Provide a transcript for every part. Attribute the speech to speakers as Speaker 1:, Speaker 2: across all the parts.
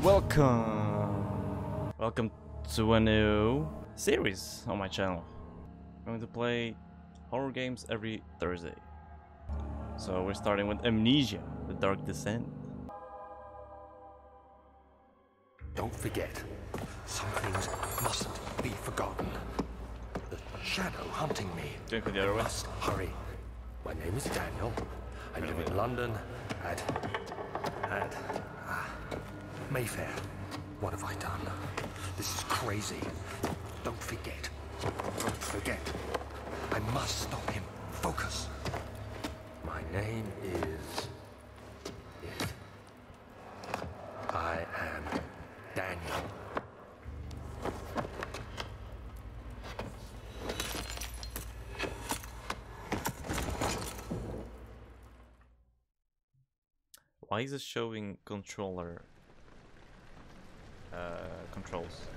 Speaker 1: Welcome to a new series on my channel. I'm going to play horror games every Thursday. So we're starting with Amnesia, The Dark Descent.
Speaker 2: Don't forget, some things mustn't be forgotten. The shadow hunting me.
Speaker 1: Going for the other way.
Speaker 2: Must hurry. My name is Daniel. I live in London at Mayfair. What have I done? This is crazy. Don't forget. Don't forget. I must stop him. Focus. My name is... I am Daniel.
Speaker 1: Why is it showing controller controls?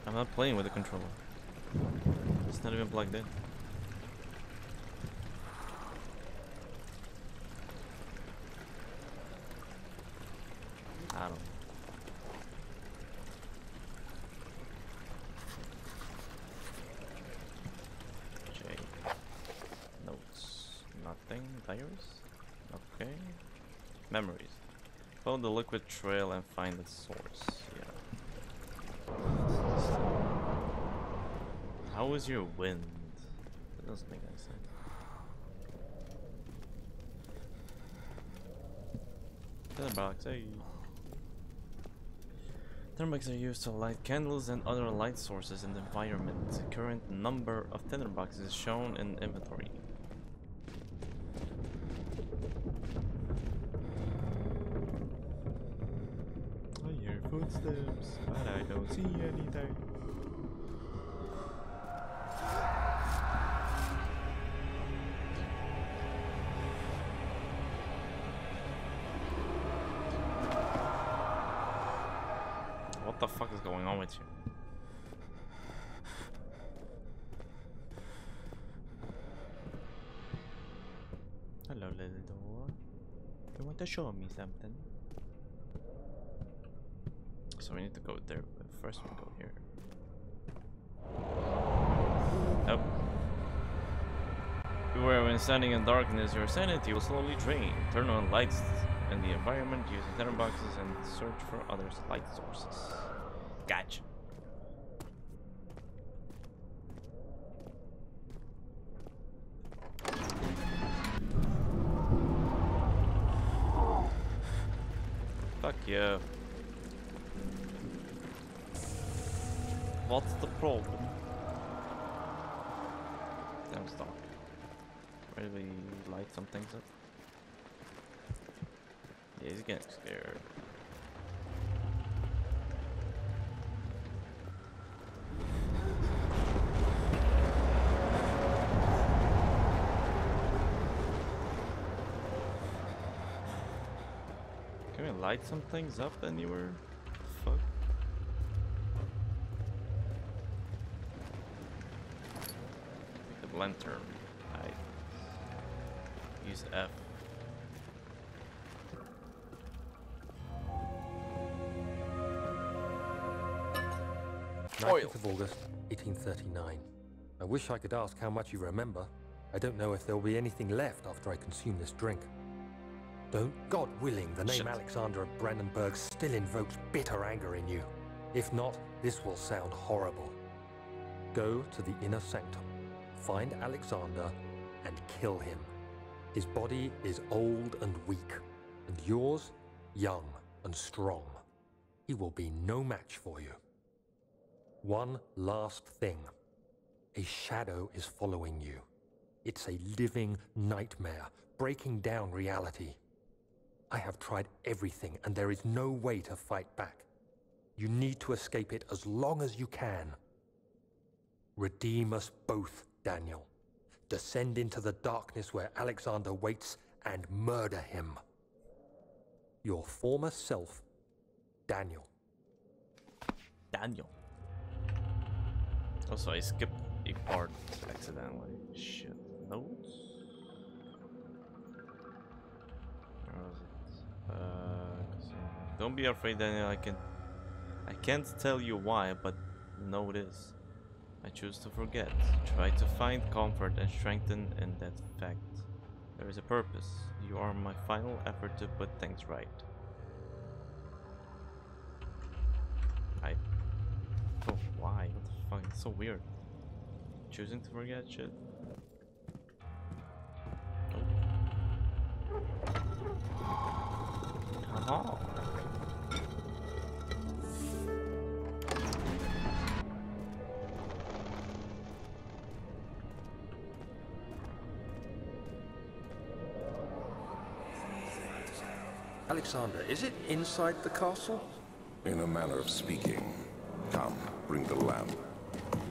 Speaker 1: I'm not playing with the controller. It's not even plugged in. I don't know. J. Notes. Nothing. Diaries? Okay. Memories. Follow the liquid trail and find its source. Yeah. How is your wind? That doesn't make any sense. Tinderbox, hey. Tinderboxes are used to light candles and other light sources in the environment. The current number of tinderboxes is shown in inventory. I hear footsteps, but I don't see anything. What the fuck is going on with you? Hello, little door. You want to show me something? So we need to go there, but first we go here. Nope. Beware, when standing in darkness, your sanity will slowly drain. Turn on lights in the environment using tinderboxes and search for other light sources. Gotcha. Fuck yeah. What's the problem? Damn stuck. Where do we light some things up? Yeah, he's getting scared. Can we light some things up anywhere? Fuck. Like a lantern. I use F.
Speaker 2: 19th of August, 1839. I wish I could ask how much you remember. I don't know if there will be anything left after I consume this drink. Don't, God willing, the name Alexander of Brandenburg still invokes bitter anger in you. If not, this will sound horrible. Go to the inner sanctum, find Alexander, and kill him. His body is old and weak, and yours, young and strong. He will be no match for you. One last thing. A shadow is following you. It's a living nightmare, breaking down reality. I have tried everything, and there is no way to fight back. You need to escape it as long as you can. Redeem us both, Daniel. Descend into the darkness where Alexander waits and murder him. Your former self, Daniel.
Speaker 1: Daniel. Also, I skipped a part accidentally. Shit. Notes? Where was it? Don't be afraid, Daniel. I can't tell you why, but know this. I choose to forget. Try to find comfort and strengthen in that fact. There is a purpose. You are my final effort to put things right. Oh, why? What the fuck? It's so weird. Choosing to forget shit. Oh.
Speaker 2: Alexander, is it inside the castle?
Speaker 3: In a manner of speaking. Come, bring the lamp.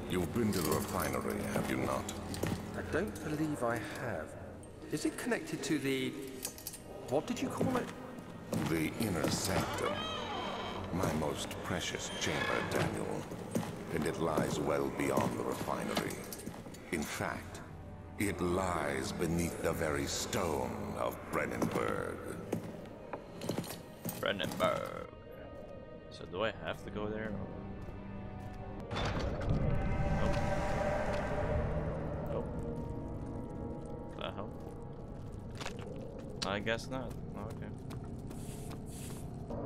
Speaker 3: You've been to the refinery, have you not?
Speaker 2: I don't believe I have. Is it connected to the... what did you call it?
Speaker 3: The inner sanctum. My most precious chamber, Daniel. And it lies well beyond the refinery. In fact, it lies beneath the very stone of Brennenburg.
Speaker 1: Brennenburg. So do I have to go there? Nope. Nope. The hell? I guess not. Okay.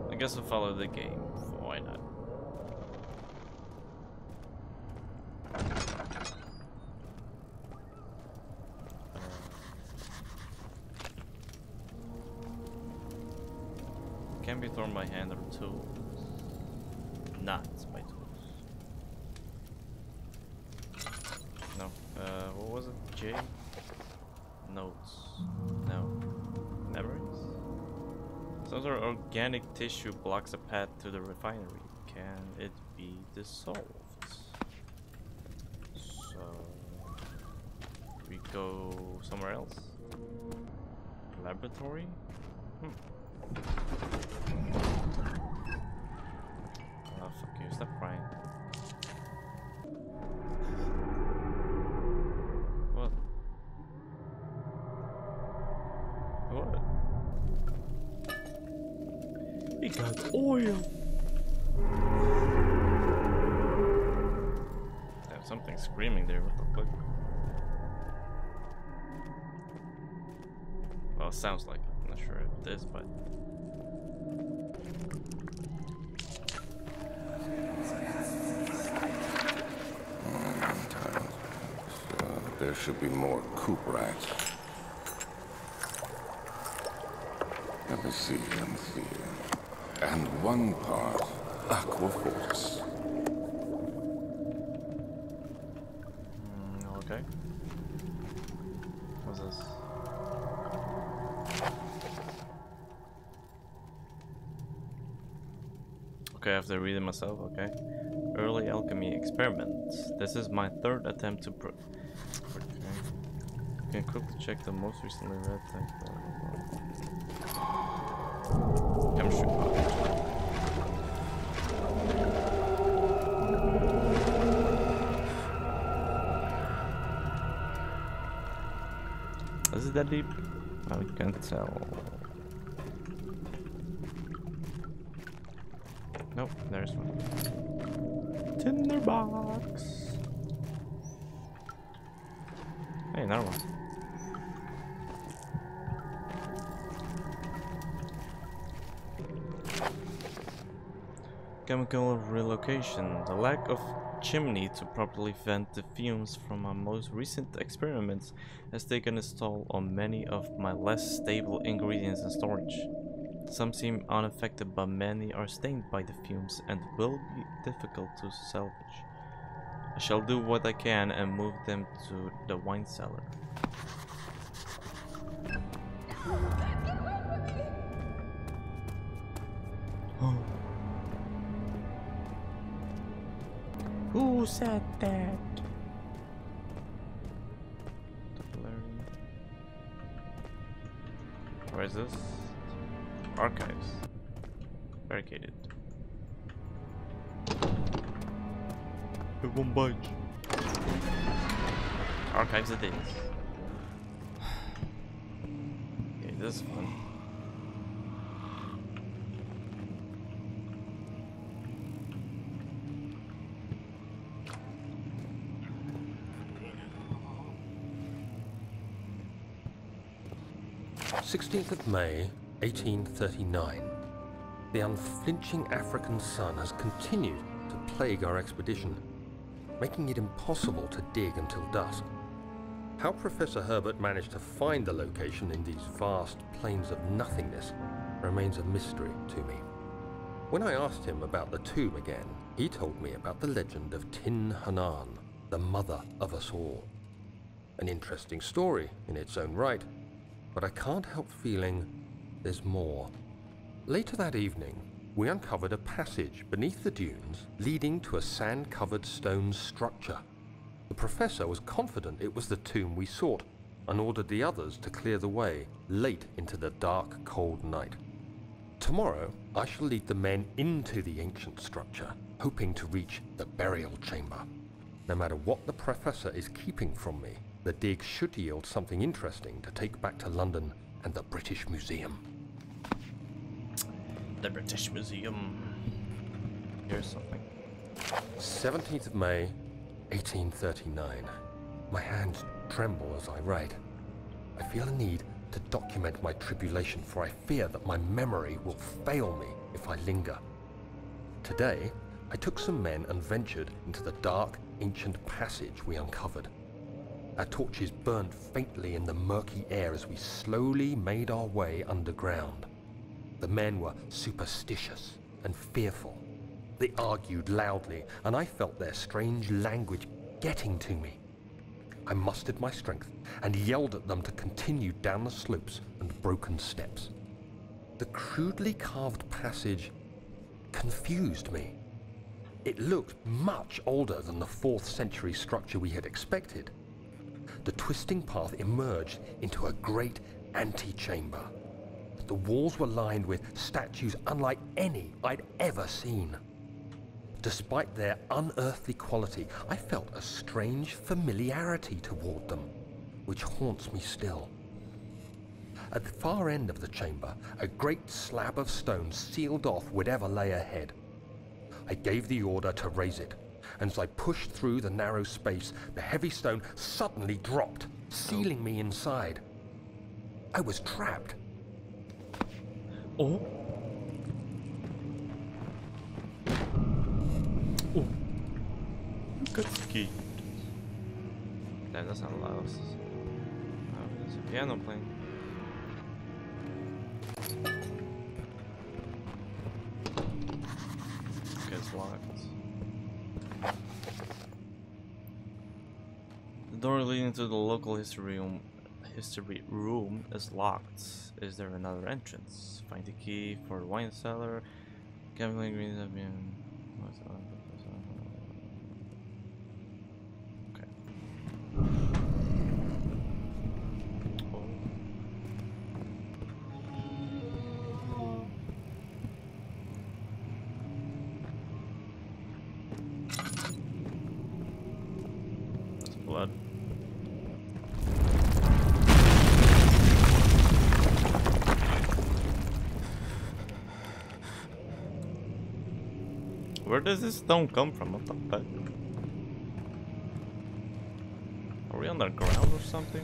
Speaker 1: I guess I'll follow the game. Why not? Can be thrown by hand or tools. Not by tools. No. What was it? J? Notes. No. Memories? Some sort of organic tissue blocks a path to the refinery. Can it be dissolved? So we go somewhere else. Laboratory? Oh fuck you, stop crying. What? What? He got oil! Damn, something screaming there, what the fuck? Well, it sounds like it. I'm not sure if it is, but...
Speaker 3: There should be more coop rats. Let me see. And one part aquaforce.
Speaker 1: Okay. What's this? Okay, I have to read it myself, okay. Early alchemy experiments. This is my third attempt to prove. Okay. You can quickly check the most recently read text. Chemistry. Is it that deep? I can't tell. Nope, there's one. Tinderbox. Hey, another one. Chemical relocation. The lack of chimney to properly vent the fumes from my most recent experiments has taken its toll on many of my less stable ingredients in storage. Some seem unaffected, but many are stained by the fumes and will be difficult to salvage. I shall do what I can and move them to the wine cellar. Who said that? Where is this? Archives. Barricaded. It won't budge. Archives it is. Okay, this is fun.
Speaker 2: 16th of May, 1839. The unflinching African sun has continued to plague our expedition, making it impossible to dig until dusk. How Professor Herbert managed to find the location in these vast plains of nothingness remains a mystery to me. When I asked him about the tomb again, he told me about the legend of Tin Hanan, the mother of us all. An interesting story in its own right, but I can't help feeling there's more. Later that evening, we uncovered a passage beneath the dunes leading to a sand-covered stone structure. The professor was confident it was the tomb we sought and ordered the others to clear the way late into the dark, cold night. Tomorrow, I shall lead the men into the ancient structure, hoping to reach the burial chamber. No matter what the professor is keeping from me, the dig should yield something interesting to take back to London and the British Museum.
Speaker 1: The British Museum. Here's something.
Speaker 2: 17th of May, 1839. My hands tremble as I write. I feel a need to document my tribulation, for I fear that my memory will fail me if I linger. Today, I took some men and ventured into the dark, ancient passage we uncovered. Our torches burned faintly in the murky air as we slowly made our way underground. The men were superstitious and fearful. They argued loudly, and I felt their strange language getting to me. I mustered my strength and yelled at them to continue down the slopes and broken steps. The crudely carved passage confused me. It looked much older than the 4th century structure we had expected. The twisting path emerged into a great antechamber. The walls were lined with statues unlike any I'd ever seen. Despite their unearthly quality, I felt a strange familiarity toward them, which haunts me still. At the far end of the chamber, a great slab of stone sealed off whatever lay ahead. I gave the order to raise it, and as I pushed through the narrow space, the heavy stone suddenly dropped, sealing me inside. I was trapped.
Speaker 1: Oh. Oh. Good ski. That doesn't allow us. Oh, there's a piano playing. Okay, it's locked. The door leading to the local history room is locked. Is there another entrance? Find the key for the wine cellar. Gambling greens have been. Okay. Oh. That's blood. Where does this stone come from? What the fuck? Are we underground or something?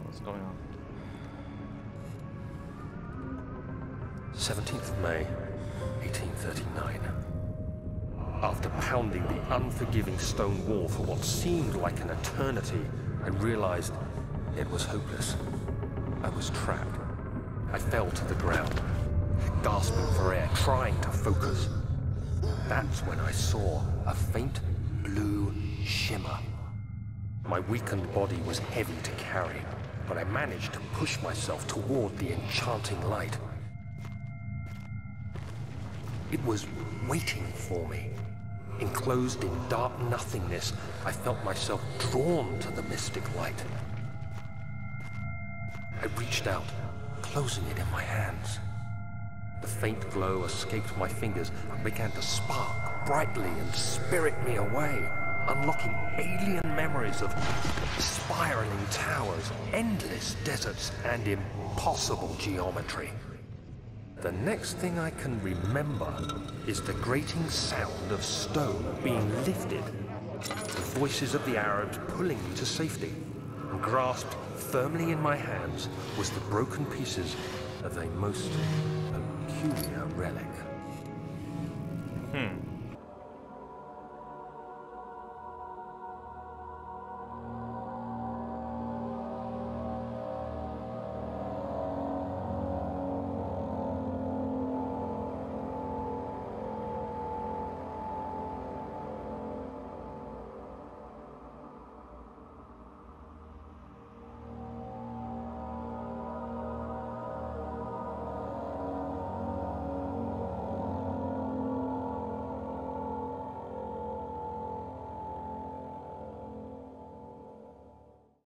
Speaker 1: What's going on?
Speaker 2: 17th of May, 1839. After pounding the unforgiving stone wall for what seemed like an eternity, I realized it was hopeless. I was trapped. I fell to the ground, gasping for air, trying to focus. That's when I saw a faint blue shimmer. My weakened body was heavy to carry, but I managed to push myself toward the enchanting light. It was waiting for me. Enclosed in dark nothingness, I felt myself drawn to the mystic light. I reached out, closing it in my hands. The faint glow escaped my fingers and began to spark brightly and spirit me away, unlocking alien memories of spiraling towers, endless deserts, and impossible geometry. The next thing I can remember is the grating sound of stone being lifted, the voices of the Arabs pulling me to safety, and grasped firmly in my hands was the broken pieces of a most peculiar relic.